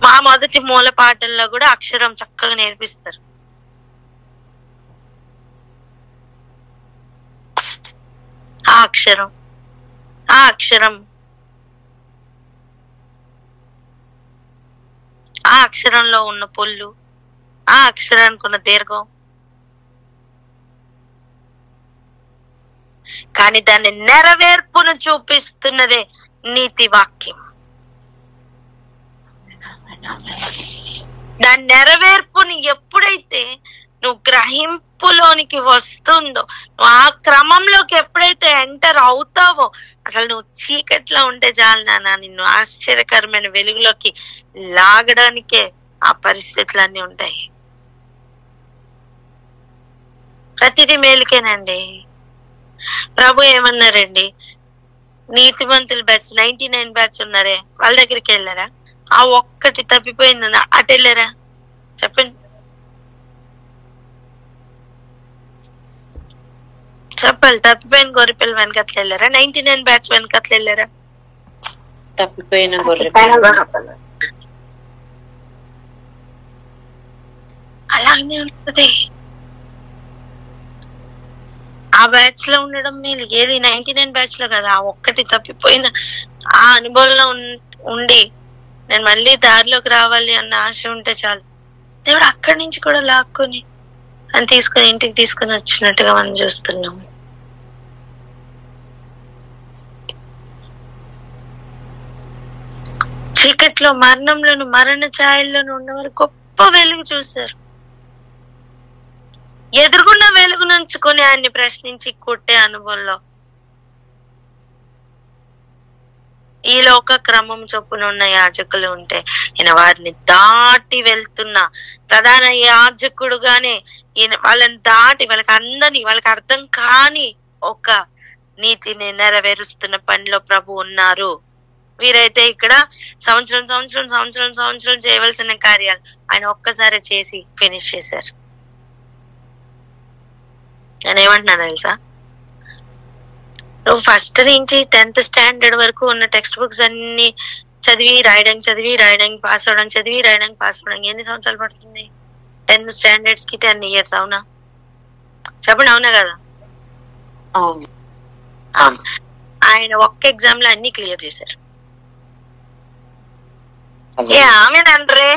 మా మొదటి మూల పాఠంలో కూడా అక్షరం చక్కగా నేర్పిస్తారు. ఆ అక్షరంలో ఉన్న పొల్లు, ఆ అక్షరానికి ఉన్న దీర్ఘం, కానీ దాన్ని నెరవేర్పును చూపిస్తున్నదే నీతి వాక్యం. దాని నెరవేర్పుని ఎప్పుడైతే నువ్వు గ్రహింపులోనికి వస్తుందో, నువ్వు ఆ క్రమంలోకి ఎప్పుడైతే ఎంటర్ అవుతావో, అసలు నువ్వు చీకట్లో ఉంటే చాలు నాన్న, నిన్ను ఆశ్చర్యకరమైన వెలుగులోకి లాగడానికే ఆ పరిస్థితులన్నీ ఉంటాయి. ప్రతిదీ మేలుకేనండి. ప్రభు ఏమన్నారండి, నీతిమంతుల బ్యాచ్ 99 బ్యాచ్ ఉన్నారే వాళ్ళ దగ్గరికి వెళ్ళారా? ఆ ఒక్కటి తప్పిపోయిందన్న అటు వెళ్ళారా? చెప్పండి చెప్పాలి. తప్పిపోయిన గొర్రెపిల్ల వెనకట్లు వెళ్ళారా? 99 బ్యాచ్ వెనకట్లు వెళ్ళారా? తప్పిపోయిన గొర్రె అలాగే ఉంటది. ఆ బ్యాచ్ లో ఉండడం మేలు. ఏది 99 బ్యాచ్ లో కదా, ఆ ఒక్కటి తప్పిపోయిన ఆ అనుభవంలో ఉండి నేను మళ్ళీ దారిలోకి రావాలి అన్న ఆశ ఉంటే చాలు, దేవుడు అక్కడి నుంచి కూడా లాక్కొని అని తీసుకొని ఇంటికి తీసుకొని వచ్చినట్టుగా మనం చూస్తున్నాం. చీకట్లో మరణంలోను మరణ ఛాయల్లోనూ ఉన్నవారు గొప్ప వెలుగు చూశారు. ఎదురుగున్న వెలుగు నుంచుకొని ఆయన్ని ప్రశ్నించి కొట్టే అనుభవంలో ఈ లోక క్రమం చొప్పున ఉన్న యాజకులు ఉంటే, ఈయన వారిని దాటి వెళ్తున్న ప్రధాన యాజకుడుగానే ఈయన వాళ్ళని దాటి వాళ్ళకి అర్థం కాని ఒక నీతిని నెరవేరుస్తున్న పనిలో ప్రభు ఉన్నారు. వీరైతే ఇక్కడ సంవత్సరం చేయవలసిన కార్యాలు ఆయన ఒక్కసారి చేసి ఫినిష్ చేశారు. నేను ఏమంటున్నా తెలుసా, నువ్వు ఫస్ట్ నుంచి 10th స్టాండర్డ్ వరకు ఉన్న టెక్స్ట్ బుక్స్ అన్ని చదివి రాయడానికి పాస్ అవడానికి ఎన్ని సంవత్సరాలు పడుతుంది? 10 స్టాండర్డ్స్ కి 10 years. అవునా? చెప్పండి, అవునా కదా? అవును. ఆయన ఒక్క ఎగ్జామ్ లో అన్ని క్లియర్ చేశారు. ఆమెనండ్రే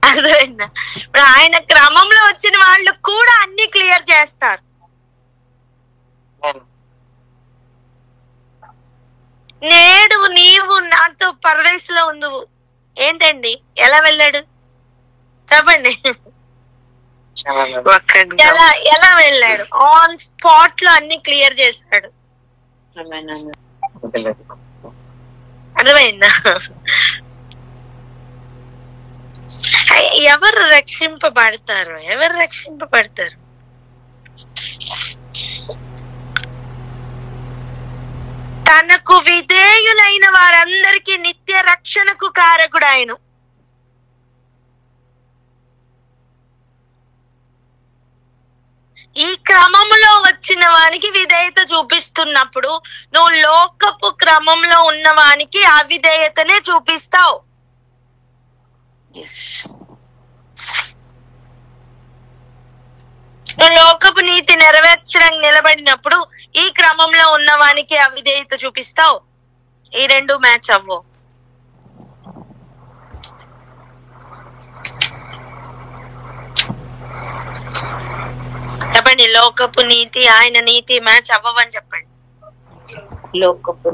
అర్థమైందా? ఇప్పుడు ఆయన క్రమంలో వచ్చిన వాళ్ళు కూడా అన్ని క్లియర్ చేస్తారు. నేడు నీవు నాతో పరదేశంలో ఉందువు. ఏంటండి, ఎలా వెళ్ళాడు చెప్పండి? ఎలా వెళ్ళాడు? ఆన్ స్పాట్ లో అన్ని క్లియర్ చేశాడు. అర్థమైందా? ఎవరు రక్షింపబడతారు? తనకు విధేయులైన వారందరికీ నిత్య రక్షణకు కారకుడు ఆయన. ఈ క్రమంలో వచ్చిన వానికి విధేయత చూపిస్తున్నప్పుడు నువ్వు లోకపు క్రమంలో ఉన్న వానికి అవిధేయతనే చూపిస్తావు. నువ్వు లోకపు నీతి నెరవేర్చడానికి నిలబడినప్పుడు ఈ క్రమంలో ఉన్న వానికి అవిధేయత చూపిస్తావు. ఈ రెండు మ్యాచ్ అవ్వవు. చెప్పండి, లోకపు నీతి ఆయన నీతి మ్యాచ్ అవ్వవని చెప్పండి. లోకపు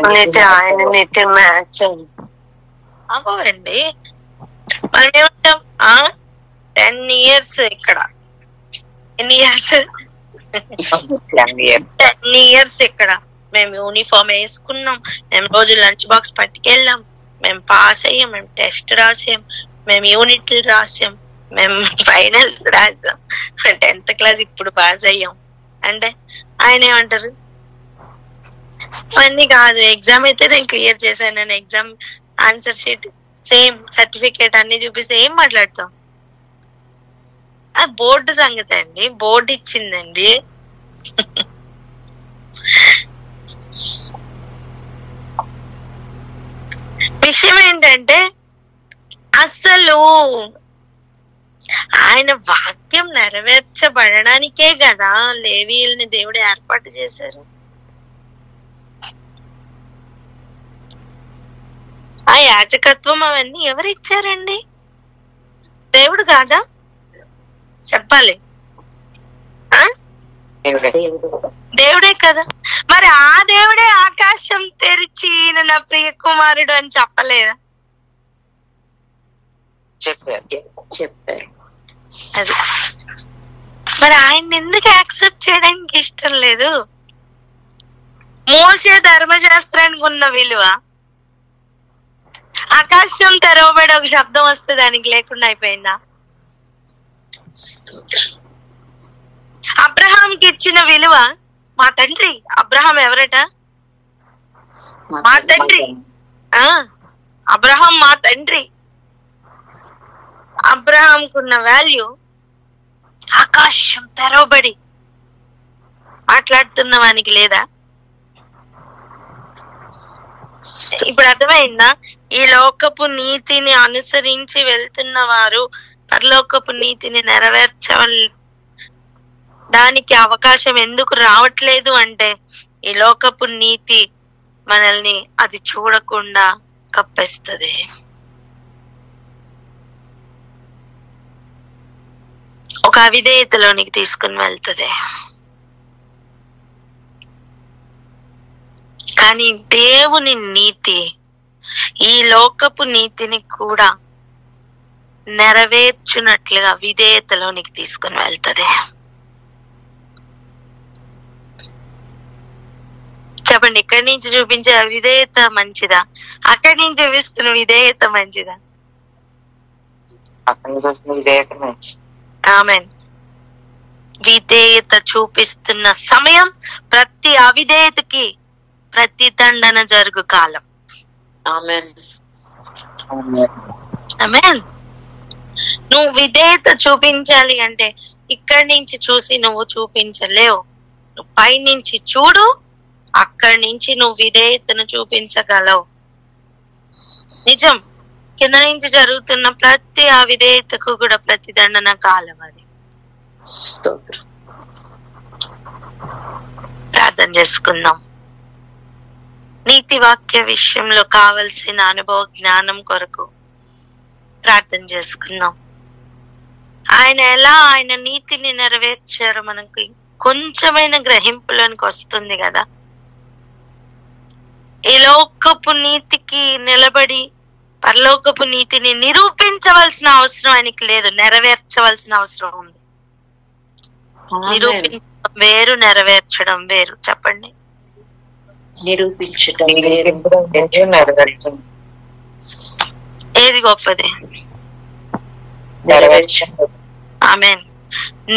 నీతి ఆయన నీతి మ్యాచ్ అవ్వండి. మనం ఏమంటాం, 10 years ఇక్కడ, ఎన్ని ఇయర్స్? 10 years ఇక్కడ మేము యూనిఫామ్ వేసుకున్నాం, మేము రోజు లంచ్ బాక్స్ పట్టుకెళ్ళాం, మేము పాస్ అయ్యాం, మేము టెస్ట్ రాసాం, మేము యూనిట్లు రాసాం, మేము ఫైనల్స్ రాసాం, 10th క్లాస్ ఇప్పుడు పాస్ అయ్యాం అంటే ఆయన ఏమంటారు? అవన్నీ కాదు, ఎగ్జామ్ అయితే నేను క్లియర్ చేశాను, నేను exam answer sheet same, certificate అన్ని చూపిస్తే ఏం మాట్లాడతాం? బోర్డు సంగతి అండి, బోర్డు ఇచ్చిందండి. విషయం ఏంటంటే అసలు ఆయన వాక్యం నెరవేర్చబడడానికే కదా లేవీయుల్ని దేవుడు ఏర్పాటు చేశారు. ఆ యాజకత్వం అవన్నీ ఎవరు ఇచ్చారండి? దేవుడు కాదా? చెప్పాలి, దేవుడే కదా. మరి ఆ దేవుడే ఆకాశం తెరిచి ఈయన నా ప్రియ కుమారుడు అని చెప్పలేదా? చెప్పారు. అది మరి ఆయన ఎందుకు యాక్సెప్ట్ చేయడానికి ఇష్టం లేదు? మోషే ధర్మశాస్త్రానికి ఉన్న విలువ, ఆకాశం తెరవబడి ఒక శబ్దం వస్తే దానికి లేకుండా అయిపోయిందా? అబ్రహాంకి ఇచ్చిన విలువ, మా తండ్రి అబ్రహాం ఎవరట? మా తండ్రి. అబ్రహాం మా తండ్రి. అబ్రహాంకున్న వాల్యూ ఆకాశం తెరవబడి మాట్లాడుతున్న వానికి లేదా? ఇప్పుడు అర్థమైందా? ఈ లోకపు నీతిని అనుసరించి వెళ్తున్న వారు పరలోకపు నీతిని నెరవేర్చడానికి అవకాశం ఎందుకు రావట్లేదు అంటే, ఈ లోకపు నీతి మనల్ని అది చూడకుండా కప్పేస్తుంది. ఒక అవిధేయతలోనికి తీసుకుని వెళ్తుంది. కానీ దేవుని నీతి ఈ లోకపు నీతిని కూడా నెరవేర్చున్నట్లుగా విధేయతలోనికి తీసుకుని వెళ్తుంది. చెప్పండి, ఇక్కడి నుంచి చూపించే విధేయత మంచిదా? అక్కడి నుంచి చూపిస్తున్న విధేయత మంచిదా? ఆమేన్. విధేయత చూపిస్తున్న సమయం ప్రతి అవిధేయతకి ప్రతిదండన జరుగు కాలం. ఆమేన్. ఆమేన్. నువ్వు విధేయత చూపించాలి అంటే ఇక్కడి నుంచి చూసి నువ్వు చూపించలేవు. నువ్వు పైనుంచి చూడు, అక్కడి నుంచి నువ్వు విధేయతను చూపించగలవు. నిజం. కింద నుంచి జరుగుతున్న ప్రతి అవిధేయతకు కూడా ప్రతిదండన కాలం అది. ప్రార్థన చేసుకుందాం. నీతి వాక్య విషయంలో కావలసిన అనుభవ జ్ఞానం కొరకు ప్రార్థన చేసుకుందాం. ఆయన ఎలా ఆయన నీతిని నెరవేర్చారో మనకి కొంచెమైన గ్రహింపులోనికి వస్తుంది కదా. ఈ లోకపు నీతికి నిలబడి పరలోకపు నీతిని నిరూపించవలసిన అవసరం ఆయనకి లేదు, నెరవేర్చవలసిన అవసరం ఉంది. నిరూపించడం వేరు, నెరవేర్చడం వేరు. చెప్పండి. నిరూపించడం ఏది గొప్పది? ఆమేన్.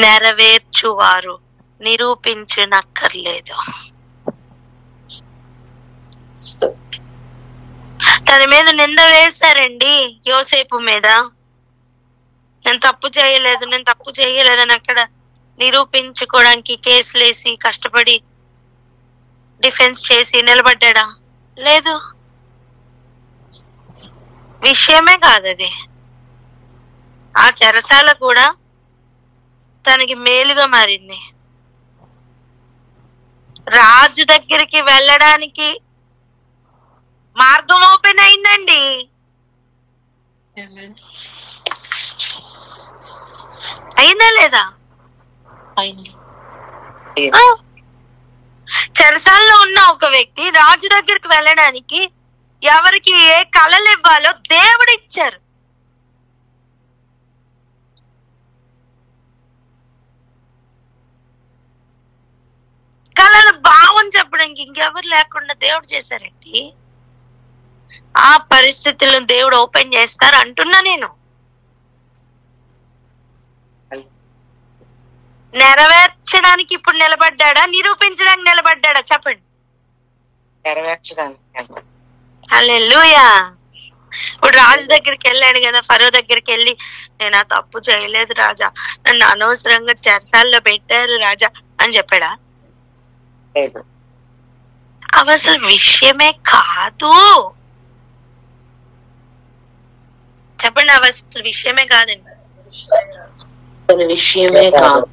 నెరవేర్చువారు నిరూపించనక్కర్లేదు. తన మీద నింద వేశారండి, యోసేపు మీద. నేను తప్పు చేయలేదని అక్కడ నిరూపించుకోవడానికి కేసులేసి కష్టపడి డిఫెన్స్ చేసి నిలబడ్డా? లేదు. విషయమే కాదది. ఆ చెరసాల కూడా తనకి మేలుగా మారింది. రాజు దగ్గరికి వెళ్ళడానికి మార్గం ఓపెన్ అయిందండి. అయిందా లేదా? చెరసాలలో ఉన్న ఒక వ్యక్తి రాజు దగ్గరికి వెళ్ళడానికి ఎవరికి ఏ కళలు ఇవ్వాలో దేవుడు ఇచ్చారు. కళలు భావం చెప్పడానికి ఇంకెవరు లేకుండా దేవుడు చేశారండి. ఆ పరిస్థితులను దేవుడు ఓపెన్ చేస్తారు అంటున్నా నేను. నెరవేర్చడానికి ఇప్పుడు నిలబడ్డా, నిరూపించడానికి నిలబడ్డా? చెప్పండి. నెరవేర్చడానికి. హల్లెలూయా. ఇప్పుడు రాజు దగ్గరికి వెళ్ళాడు కదా, ఫరో దగ్గరికి వెళ్ళి నేను ఆ తప్పు చేయలేదు రాజా, నన్ను అనవసరంగా చెరసాల్లో పెట్టారు రాజా అని చెప్పాడా? అవి అసలు విషయమే కాదు. చెప్పండి, అవి అసలు విషయమే కాదండి. విషయమే కాదు.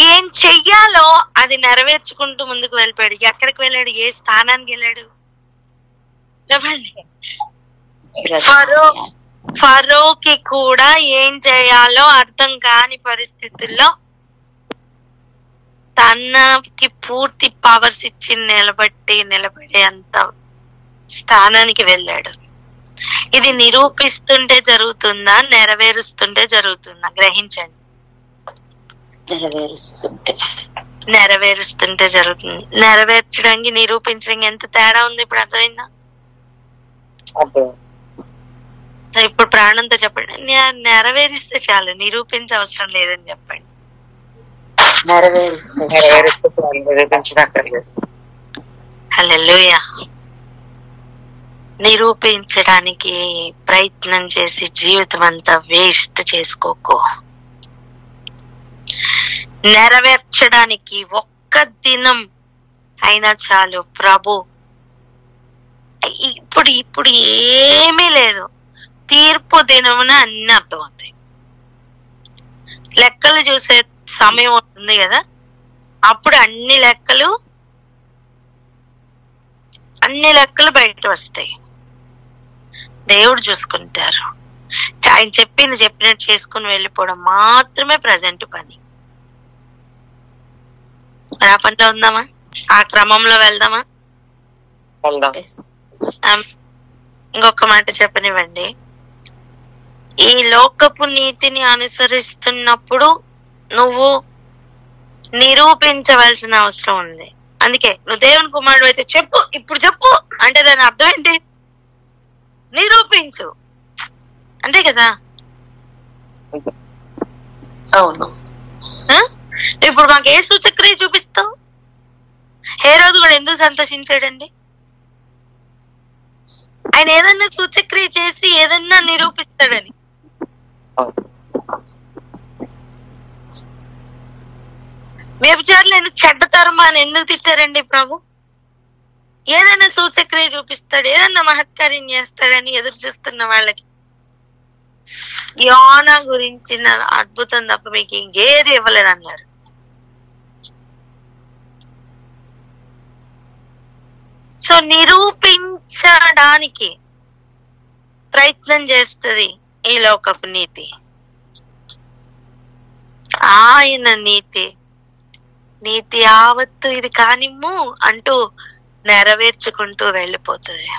ఏం చెయ్యాలో అది నెరవేర్చుకుంటూ ముందుకు వెళ్ళిపోయాడు. ఎక్కడికి వెళ్ళాడు? ఏ స్థానానికి వెళ్ళాడు? చెప్పండి. ఫరోకి కూడా ఏం చేయాలో అర్థం కాని పరిస్థితుల్లో తనకి పూర్తి పవర్స్ ఇచ్చి నిలబడే అంత స్థానానికి వెళ్ళాడు. ఇది నిరూపిస్తుంటే జరుగుతుందా, నెరవేరుస్తుంటే జరుగుతుందా? గ్రహించండి. నెరవేరుస్తుంటే జరుగుతుంది. నెరవేర్చడానికి నిరూపించడానికి ఎంత తేడా ఉంది ఇప్పుడు అర్థమైందా? ఇప్పుడు ప్రాణంతో చెప్పండి, నెరవేరిస్తే చాలు, నిరూపించ అవసరం లేదని చెప్పండి. హల్లెలూయా. నిరూపించడానికి ప్రయత్నం చేసి జీవితం అంతా వేస్ట్ చేసుకోకు. నెరవేర్చడానికి ఒక్క దినం అయినా చాలు. ప్రభు ఇప్పుడు ఏమీ లేదు, తీర్పు దినమున అన్ని అర్థమవుతాయి. లెక్కలు చూసే సమయం ఉంటుంది కదా, అప్పుడు అన్ని లెక్కలు బయట వస్తాయి. దేవుడు చూసుకుంటారు. ఆయన చెప్పినట్టు చేసుకుని వెళ్ళిపోవడం మాత్రమే ప్రజెంట్ పని. ఆ పనిలో ఉందామా? ఆ క్రమంలో వెళ్దామా? ఇంకొక మాట చెప్పనివ్వండి. ఈ లోకపు నీతిని అనుసరిస్తున్నప్పుడు నువ్వు నిరూపించవలసిన అవసరం ఉంది. అందుకే నువ్వు దేవుని కుమారుడు అయితే చెప్పు, ఇప్పుడు చెప్పు అంటే దాని అర్థం ఏంటి? నిరూపించు, అంతే కదా? అవును. ఇప్పుడు మాకు ఏ సూచక్రియ చూపిస్తావు? హేరోదు కూడా ఎందుకు సంతోషించాడండి? ఆయన ఏదన్నా సూచక్రియ చేసి ఏదన్నా నిరూపిస్తాడని. వ్యభిచారులు చెడ్డతరమా అని ఎందుకు తిట్టారండి ప్రభు? ఏదైనా సూచక్రియ చూపిస్తాడు, ఏదన్నా మహత్కార్యం చేస్తాడని ఎదురు చూస్తున్న వాళ్ళకి యోనా గురించిన అద్భుతం తప్ప మీకు ఇంకేది ఇవ్వలేదు అన్నారు. సో నిరూపించడానికి ప్రయత్నం చేస్తుంది ఈ లోకపు నీతి. ఆయన నీతి యావత్తు ఇది కానిమ్ము అంటూ నెరవేర్చుకుంటూ వెళ్ళిపోతుంది.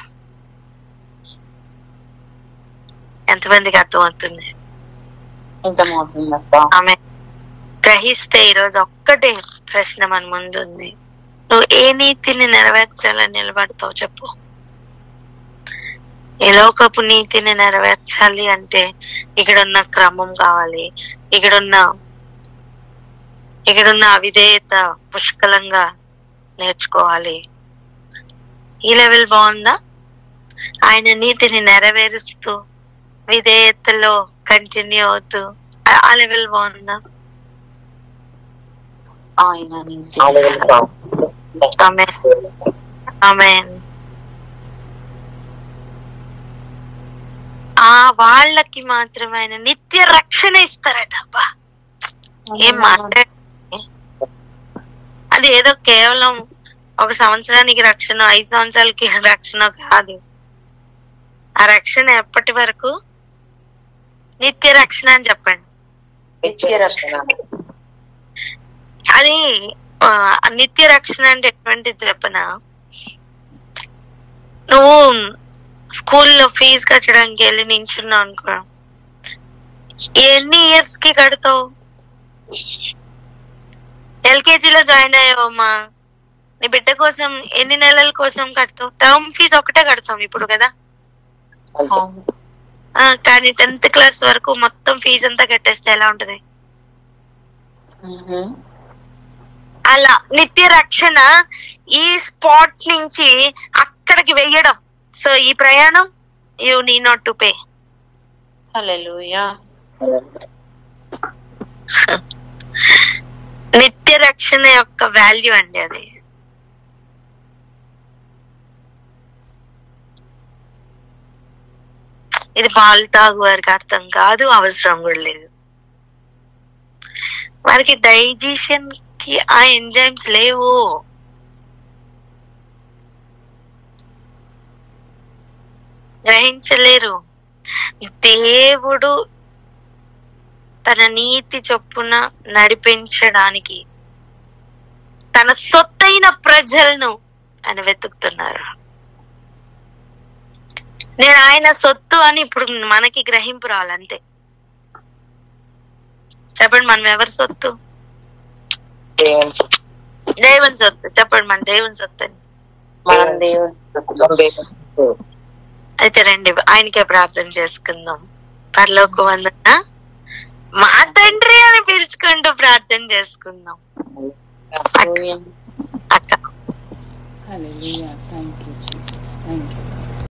ఎంతమందికి అర్థమవుతుంది? ఆమె గ్రహిస్తే ఈరోజు ఒక్కటే ప్రశ్న మన ముందు ఉంది. నువ్వు ఏ నీతిని నెరవేర్చాలని నిలబడతావు చెప్పు. ఈ లోకపు నీతిని నెరవేర్చాలి అంటే ఇక్కడున్న క్రమం కావాలి, ఇక్కడున్న అవిధేయత పుష్కలంగా నేర్చుకోవాలి. ఈ లెవెల్ బాగుందా? ఆయన నీతిని నెరవేరుస్తూ విధేయతలో కంటిన్యూ అవుతూ ఆ లెవెల్ బాగుందా? ఆమేన్. ఆ వాళ్ళకి మాత్రమే ఆయన నిత్య రక్షణ ఇస్తారట. అబ్బా ఏం మాట్లాడ, అది ఏదో కేవలం 1 సంవత్సరానికి రక్షణ, 5 సంవత్సరాలకి రక్షణ కాదు. ఆ రక్షణ ఎప్పటి వరకు? నిత్య రక్షణ అని చెప్పండి. అది నిత్య రక్షణ అంటే ఎటువంటిది చెప్పనా? నువ్వు స్కూల్లో ఫీజు కట్టడానికి వెళ్ళి నించున్నావు అనుకో, ఎన్ని ఇయర్స్ కి కడతావు? ఎల్కేజీలో జాయిన్ అయ్యావమ్మా, నీ బిడ్డ కోసం ఎన్ని నెలల కోసం కడతావు? టర్మ్ ఫీజు ఒకటే కడతాం ఇప్పుడు కదా. కానీ 10th క్లాస్ వరకు మొత్తం ఫీజు అంతా కట్టేస్తే ఎలా ఉంటది? అలా నిత్య రక్షణ ఈ స్పాట్ నుంచి అక్కడికి వెయ్యడం. సో ఈ ప్రయాణం you need not to pay. Hallelujah. నిత్య రక్షణ యొక్క వాల్యూ అండి అది. ఇది పాలు తాగు వారికి అర్థం కాదు, అవసరం కూడా లేదు. వారికి డైజెషన్ కి ఆ ఎంజైమ్స్ లేవు. గ్రహించలేరు. దేవుడు తన నీతి చొప్పున నడిపించడానికి తన సొత్తైన ప్రజలను ఆయన వెతుకుతున్నారు. నేను ఆయన సొత్తు అని ఇప్పుడు మనకి గ్రహింపు రావాలంతే. చెప్పండి, మనం ఎవరి సొత్తు? దేవుని సొత్తు. చెప్పండి, మన దేవుని సొత్తు అని. అయితే రండి ఆయనకే ప్రార్థన చేసుకుందాం. పరలోకమందున్న మా తండ్రి అని పిలుచుకుంటూ ప్రార్థన చేసుకుందాం. అక్క హల్లెలూయా. Thank you Jesus. థాంక్యూ.